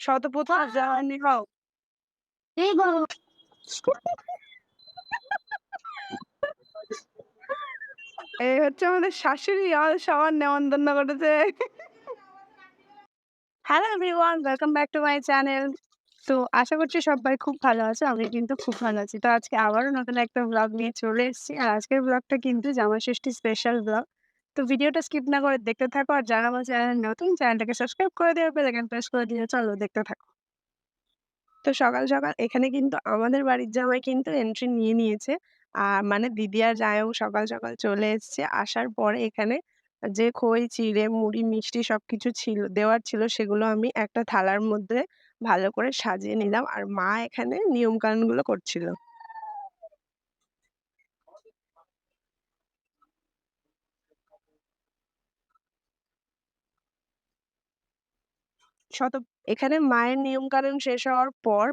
শতপথ জানি হও। এই হচ্ছে আমাদের শাশুড়ি আর সবার নেমন্তন্ন করেছে। Hello everyone, welcome back to my channel. তো আশা করছি সবাই খুব ভালো আছে। আমি কিন্তু খুব ভালো আছি। তো আজকে আবারও নতুন একটা ব্লগ নিয়ে চলে এসেছি। আর আজকের ব্লগটা কিন্তু জামাই ষষ্ঠী স্পেশাল ব্লগ। তো ভিডিওটা স্কিপ না করে দেখতে থাকো। আর যারা আমার চ্যানেল নতুন, চ্যানেলটাকে সাবস্ক্রাইব করে দিও, বেল আইকন প্রেস করে দিও। চলো দেখতে থাকো। তো সকাল, সকাল এখানে কিন্তু আমাদের বাড়ির জামাই কিন্তু এন্ট্রি নিয়ে নিয়েছে। মানে দিদি আর জামাইবাবু সকাল, সকাল চলে এসছে। আসার পরে এখানে যে খই, চিড়ে, মুড়ি, মিষ্টি সবকিছু দেওয়ার ছিল সেগুলো আমি একটা থালার মধ্যে ভালো করে সাজিয়ে নিলাম। আর মা এখানে নিয়মকানুনগুলো করছিল। শত এখানে মায়ের নিয়মকানুন শেষ হওয়ার পর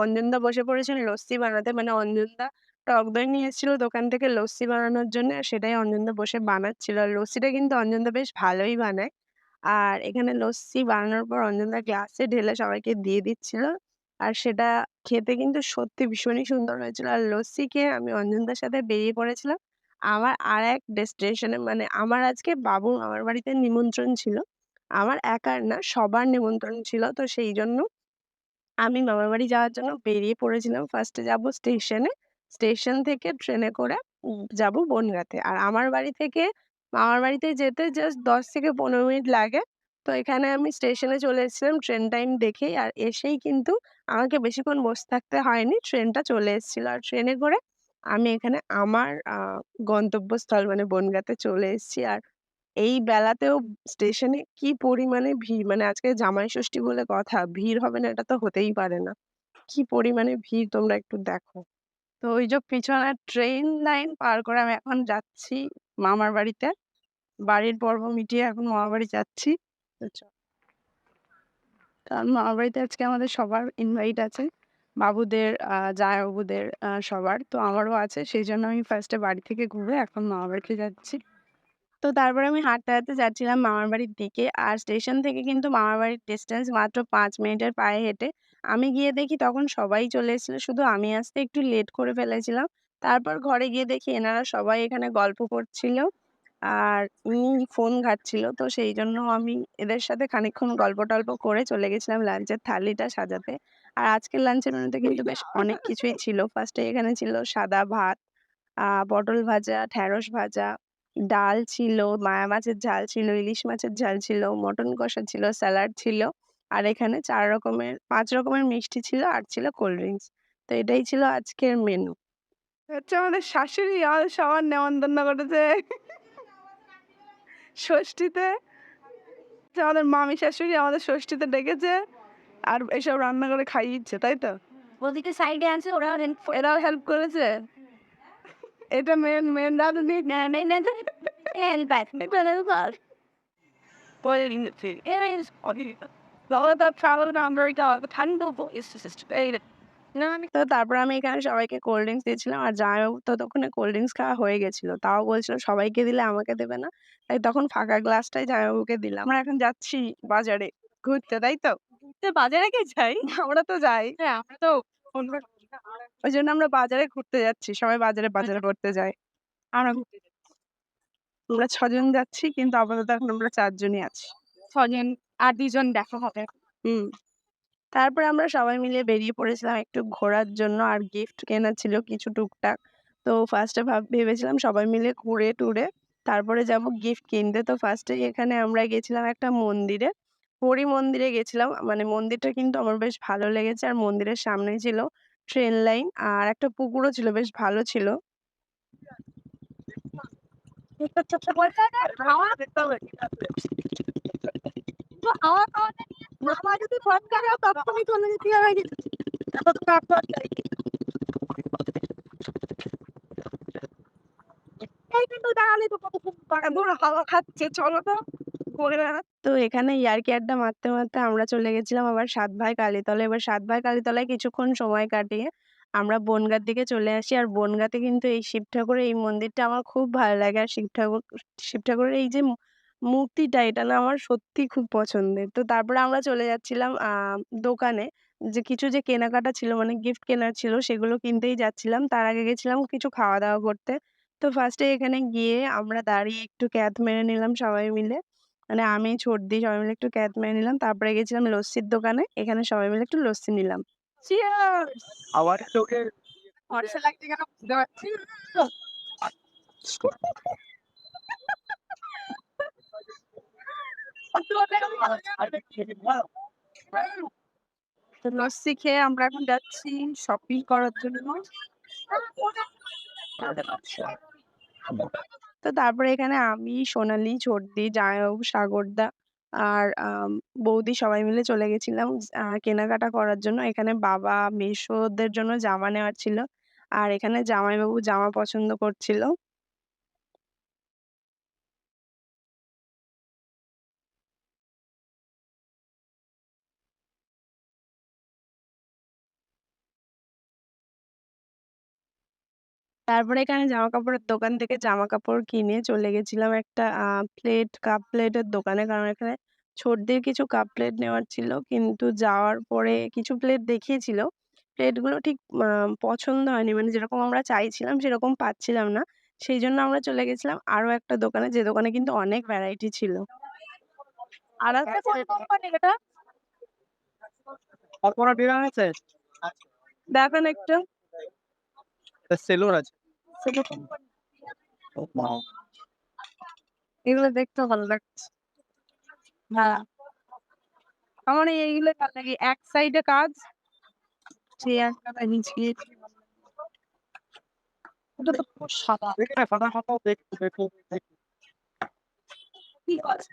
অঞ্জনদা বসে পড়েছেন লস্যি বানাতে। মানে অঞ্জনদা টক দই নিয়ে এসেছিল দোকান থেকে লস্যি বানানোর জন্য। আর সেটাই অঞ্জনদা বসে বানাচ্ছিল। আর লস্যিটা কিন্তু অঞ্জনদা বেশ ভালোই বানায়। আর এখানে লস্যি বানানোর পর অঞ্জনদা গ্লাসে ঢেলে সবাইকে দিয়ে দিচ্ছিল। আর সেটা খেতে কিন্তু সত্যি ভীষণই সুন্দর হয়েছিল। আর লস্যি খেয়ে আমি অঞ্জনদার সাথে বেরিয়ে পড়েছিলাম আমার আরেক ডেস্টিনেশনে। মানে আমার আজকে বাবুর মামার বাড়িতে নিমন্ত্রণ ছিল। আমার একার না, সবার নিমন্ত্রণ ছিল। তো সেইজন্য আমি মামার বাড়ি যাওয়ার জন্য বেরিয়ে পড়েছিলাম। ফার্স্টে যাবো স্টেশনে। স্টেশন থেকে ট্রেনে করে যাবো বনগাঁতে। আর আমার বাড়ি থেকে মামার বাড়িতে যেতে জাস্ট ১০ থেকে ১৫ মিনিট লাগে। তো এখানে আমি স্টেশনে চলে এসেছিলাম ট্রেন টাইম দেখেই। আর এসেই কিন্তু আমাকে বেশিক্ষণ বসে থাকতে হয়নি। ট্রেনটা চলে এসেছিল। আর ট্রেনে করে আমি এখানে আমার গন্তব্যস্থল মানে বনগাঁতে চলে এসেছি। আর এই বেলাতেও স্টেশনে কি পরিমাণে ভিড়! মানে আজকে জামাই ষষ্ঠী বলে কথা। ভিড় হবে না এটা তো হতেই পারে না। কি পরিমাণে ভিড় তোমরা একটু দেখো। তো ওই যে পিছনে ট্রেন লাইন পার করে আমি এখন যাচ্ছি মামার বাড়িতে। বাড়ির পর্ব মিটিয়ে এখন মামার বাড়ি যাচ্ছি। তো কারণ মামার বাড়িতে আজকে আমাদের সবার ইনভাইট আছে। বাবুদের, জামাইবাবুদের, সবার। তো আমারও আছে। সেইজন্য আমি ফার্স্টে বাড়ি থেকে ঘুরে এখন মামার বাড়িতে যাচ্ছি। তো তারপরে আমি হাঁটতে, হাঁটতে যাচ্ছিলাম মামার বাড়ির দিকে। আর স্টেশন থেকে কিন্তু মামার বাড়ির ডিসট্যান্স মাত্র ৫ মিনিটের পায়ে হেঁটে। আমি গিয়ে দেখি তখন সবাই চলে এসেছিল। শুধু আমি আসতে একটু লেট করে ফেলেছিলাম। তারপর ঘরে গিয়ে দেখি এনারা সবাই এখানে গল্প করছিল। আর উনি ফোন ঘাঁটছিল। তো সেইজন্য আমি এদের সাথে খানিকক্ষণ গল্প-টল্প করে চলে গেছিলাম লাঞ্চের থালিটা সাজাতে। আর আজকের লাঞ্চের মেনুতে কিন্তু বেশ অনেক কিছুই ছিল। ফার্স্টে এখানে ছিল সাদা ভাত, পটল ভাজা, ঢেঁড়স ভাজা, ডাল ছিল, মায়া মাছের ঝাল ছিল, ইলিশ মাছের ঝাল ছিল, মটন কষা ছিল, স্যালাড ছিল। আর এখানে ৫ রকমের মিষ্টি ছিল আর ছিল কোল্ড ড্রিংকস। তো এটাই ছিল আজকের মেনু। হচ্ছে আমাদের শাশুড়ি আর সবার নেমন্তন্ন করেছে ষষ্ঠীতে। যে আমাদের মামি শাশুড়ি আমাদের ষষ্ঠীতে ডেকেছে। আর এসব রান্না করে খাইয়েছে, তাই তো? ওদিকে সাইডে আছে এরাও হেল্প করেছে। এটা মেন রাঁধুনি। তো তারপর আমি এখানে সবাইকে কোল্ড ড্রিংকস দিয়েছিলাম। আর জামাইবাবু ততক্ষণে কোল্ড ড্রিংকস খাওয়া হয়ে গেছিল। তাও বলছিল সবাইকে দিলে আমাকে দেবে না। তাই তখন ফাঁকা গ্লাসটাই জামাইবাবুকে দিলাম। আমরা এখন যাচ্ছি বাজারে ঘুরতে, তাই তো? বাজারে কে যাই? আমরা তো যাই। হ্যাঁ, আমরা তো ওইজন্য আমরা বাজারে ঘুরতে যাচ্ছি। সবাই বাজারে করতে যায়। আমরা ঘুরতে যাচ্ছি। আমরা ৬ জন যাচ্ছি কিন্তু আপাতত এখন আমরা ৪ জনই আছি। ৬ জন আর ২ জন দেখা হবে। হুম। তারপরে আমরা সবাই মিলে বেরিয়ে পড়েছিলাম একটু ঘোরার জন্য। আর গিফট কেনার ছিল কিছু টুকটাক। তো ফার্স্টে ভেবেছিলাম সবাই মিলে ঘুরে-টুরে তারপরে যাবো গিফট কিনতে। তো ফার্স্টেই এখানে আমরা গেছিলাম একটা মন্দিরে। হরি মন্দিরে গেছিলাম। মানে মন্দিরটা কিন্তু আমার বেশ ভালো লেগেছে। আর মন্দিরের সামনেই ছিল ট্রেন লাইন আর একটা পুকুরও ছিল, বেশ ভালো ছিল। মামা যদি ফোন করে তখনই চলে যেতে হবে। এই কিন্তু দাঁড়ালে তো কতক্ষণ ধরো হাওয়া খাচ্ছে, চলো তো ঘুরে বেড়াতে। তো এখানে ইয়ার্কি আড্ডা মারতে, মারতে আমরা চলে গেছিলাম আবার ৭ ভাই কালীতলা। এবার ৭ ভাই কালীতলায় কিছুক্ষণ সময় কাটিয়ে আমরা বনগাঁর দিকে চলে আসি। আর বনগাঁতে কিন্তু এই শিব ঠাকুরের এই মন্দিরটা আমার খুব ভালো লাগে। আর শিব ঠাকুরের এই যে মূর্তিটা এটা না আমার সত্যিই খুব পছন্দের। তো তারপরে আমরা চলে যাচ্ছিলাম দোকানে। যে কিছু যে কেনাকাটা ছিল মানে গিফট কেনার ছিল সেগুলো কিনতেই যাচ্ছিলাম। তার আগে গেছিলাম কিছু খাওয়া-দাওয়া করতে। তো ফার্স্ট এ এখানে গিয়ে আমরা দাঁড়িয়ে একটু ক্যাথ মেরে নিলাম সবাই মিলে। মানে আমি, ছর্দি সবাই মিলে একটু ক্যাথ মেরে নিলাম। তারপরে গেছিলাম লস্যির দোকানে। এখানে সবাই মিলে একটু লস্যি নিলাম। চিয়ার্স! আমার চোখে ভরসা লাগছে কেন বুঝতে পারছি। তো লস্যি খেয়ে আমরা এখন যাচ্ছি শপিং করার জন্য। তো তারপরে এখানে আমি, সোনালি, ছর্দি, জামাইবাবু, সাগরদা আর বৌদি সবাই মিলে চলে গেছিলাম কেনাকাটা করার জন্য। এখানে বাবা, মেসোদের জন্য জামা নেওয়ার ছিল। আর এখানে জামাইবাবু জামা পছন্দ করছিল। তারপরে এখানে জামাকাপড়ের দোকান থেকে জামাকাপড় কিনে চলে গেছিলাম একটা কাপ প্লেটের দোকানে। কারণ এখানে ছোটদের কিছু কাপ প্লেট নেওয়ার ছিল। কিন্তু যাওয়ার পরে কিছু প্লেট দেখিয়েছিল। প্লেটগুলো ঠিক পছন্দ হয়নি। মানে যেরকম আমরা চাইছিলাম সেরকম পাচ্ছিলাম না। সেইজন্য আমরা চলে গেছিলাম আরো একটা দোকানে, যে দোকানে কিন্তু অনেক ভ্যারাইটি ছিল। আর একটা কোন কোম্পানির এটা? অপরা বের হয়েছে দেখেন একটু। সেলুন আছে। Cello company. এগুলো দেখতেও ভালো লাগছে। হ্যাঁ, আমার এইগুলো ভালো লাগে। এক সাইডে কাজ, চেয়ারটা নিচে। ওটা তো পুরো সাদা। এখানে সাদা খাতাও দেখতে দেখো দেখো। কি আছে?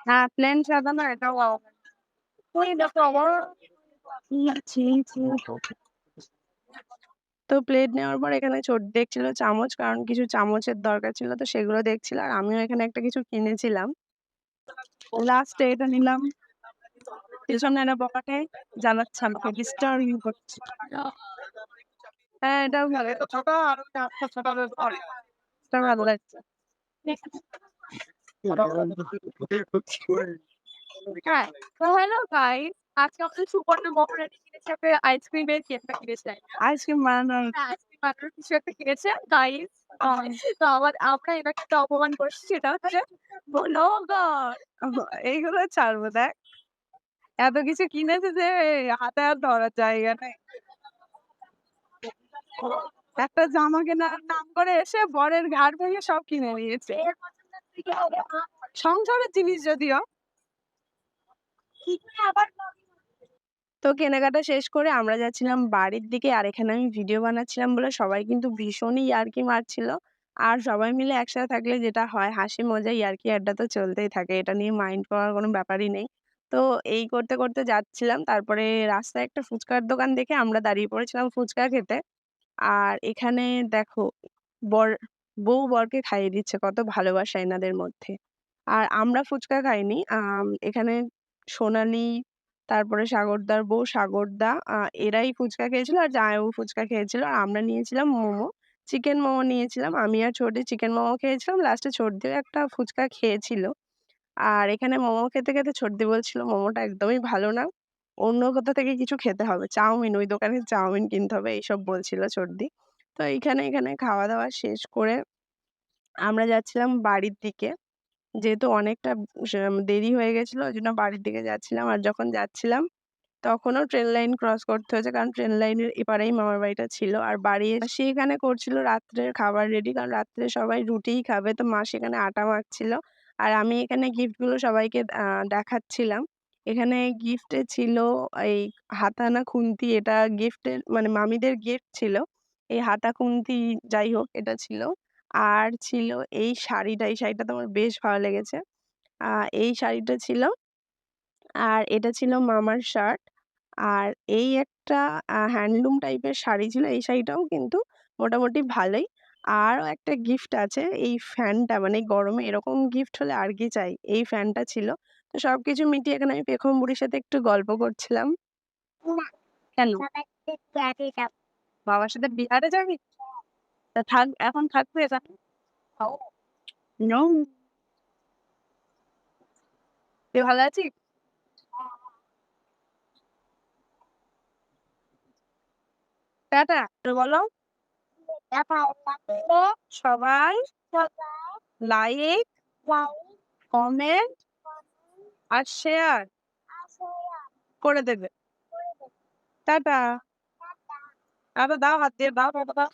হ্যাঁ, প্লেন সাদা না এটাও ওই দেখো আমার তো প্লেট নেওয়ার পর এখানে দেখছিল চামচ, কারণ কিছু চামচের দরকার ছিল। তো সেগুলো দেখছিল। আর আমিও এখানে একটা কিছু কিনেছিলাম। লাস্টে এটা নিলাম। পেছনে একটা পকেটে জানাচ্ছে আমাকে ডিস্টার্বিং করছে। হ্যাঁ, এটাও ভালো। এটা ছোট আর ওইটা একটা ছোট করে। এটা ভালো লাগছে। হ্যাঁ, তো হ্যালো গাইস, আজকে আমাদের সুপর্ণা মহারানী কিনেছে একটা আইসক্রিমের কেকটা কিনেছে। আইসক্রিম বানানোর আইসক্রিম বানানোর কিছু একটা কিনেছে গাইস। তো আমরা এনাকে একটা অপমান করছি, সেটা হচ্ছে ব্লগার। এইগুলো ছাড়বো দেখ। এত কিছু কিনেছে যে হাতে আর ধরার জায়গা নেই। একটা জামা কেনার নাম করে এসে বরের ঘাড় ভেঙে সব কিনে নিয়েছে। সংসারের জিনিস যদিও। তো কেনাকাটা শেষ করে আমরা যাচ্ছিলাম বাড়ির দিকে। আর এখানে আমি ভিডিও বানাচ্ছিলাম বলে সবাই কিন্তু ভীষণই ইয়ার্কি মারছিল। আর সবাই মিলে একসাথে থাকলে যেটা হয় হাসি মজা ইয়ার্কি আড্ডা তো চলতেই থাকে। এটা নিয়ে মাইন্ড করার কোনো ব্যাপারই নেই। তো এই করতে, করতে যাচ্ছিলাম। তারপরে রাস্তায় একটা ফুচকার দোকান দেখে আমরা দাঁড়িয়ে পড়েছিলাম ফুচকা খেতে। আর এখানে দেখো বর বউ বরকে খাইয়ে দিচ্ছে, কত ভালোবাসা এনাদের মধ্যে। আর আমরা ফুচকা খাইনি। এখানে সোনালি, তারপরে সাগরদার বউ সাগরদা এরাই ফুচকা খেয়েছিল আর জামাইবাবু ফুচকা খেয়েছিল। আর আমরা নিয়েছিলাম মোমো। চিকেন মোমো নিয়েছিলাম। আমি আর ছোটি চিকেন মোমো খেয়েছিলাম। লাস্টে ছোটদিও একটা ফুচকা খেয়েছিল। আর এখানে মোমো খেতে, খেতে ছোটদি বলছিল মোমোটা একদমই ভালো না। অন্য কোথা থেকে কিছু খেতে হবে। চাউমিন, ওই দোকানের চাউমিন কিনতে হবে এইসব বলছিল ছোটদি। তো এখানে খাওয়া-দাওয়া শেষ করে আমরা যাচ্ছিলাম বাড়ির দিকে। যেহেতু অনেকটা দেরি হয়ে গেছিল ওইজন্য বাড়ির দিকে যাচ্ছিলাম। আর যখন যাচ্ছিলাম তখনও ট্রেন লাইন ক্রস করতে হয়েছে। কারণ ট্রেন লাইনের এপারেই মামার বাড়িটা ছিল। আর বাড়ি এসে এখানে করছিল রাত্রের খাবার রেডি। কারণ রাত্রে সবাই রুটিই খাবে। তো মা সেখানে আটা মাখছিল। আর আমি এখানে গিফটগুলো সবাইকে দেখাচ্ছিলাম। এখানে গিফটে ছিল এই হাতা না খুন্তি, এটা গিফটের মানে মামীদের গিফট ছিল। এই হাতা খুন্তি যাই হোক এটা ছিল। আর ছিল এই শাড়িটা, এই শাড়িটা তো আমার বেশ ভালো লেগেছে। আ এই শাড়িটা ছিল। আর এটা ছিল মামার শার্ট। আর এই একটা হ্যান্ডলুম টাইপের শাড়ি ছিল। এই শাড়িটাও কিন্তু মোটামুটি ভালোই। আরও একটা গিফট আছে। এই ফ্যানটা মানে এই গরমে এরকম গিফট হলে আর কি চাই? এই ফ্যানটা ছিল। তো সবকিছু মিটিয়ে এখানে আমি পেখম বুড়ির সাথে একটু গল্প করছিলাম। কেন? বাবার সাথে বিহারে যাবি? তা এখন থাকবে এখানে? নো। তুই ভালো আছিস? টাটা। বলো সবাই লাইক, কমেন্ট আর শেয়ার করে দেবে। টাটা। টাটা দাও, হাত দিয়ে দাও, টাটা দাও।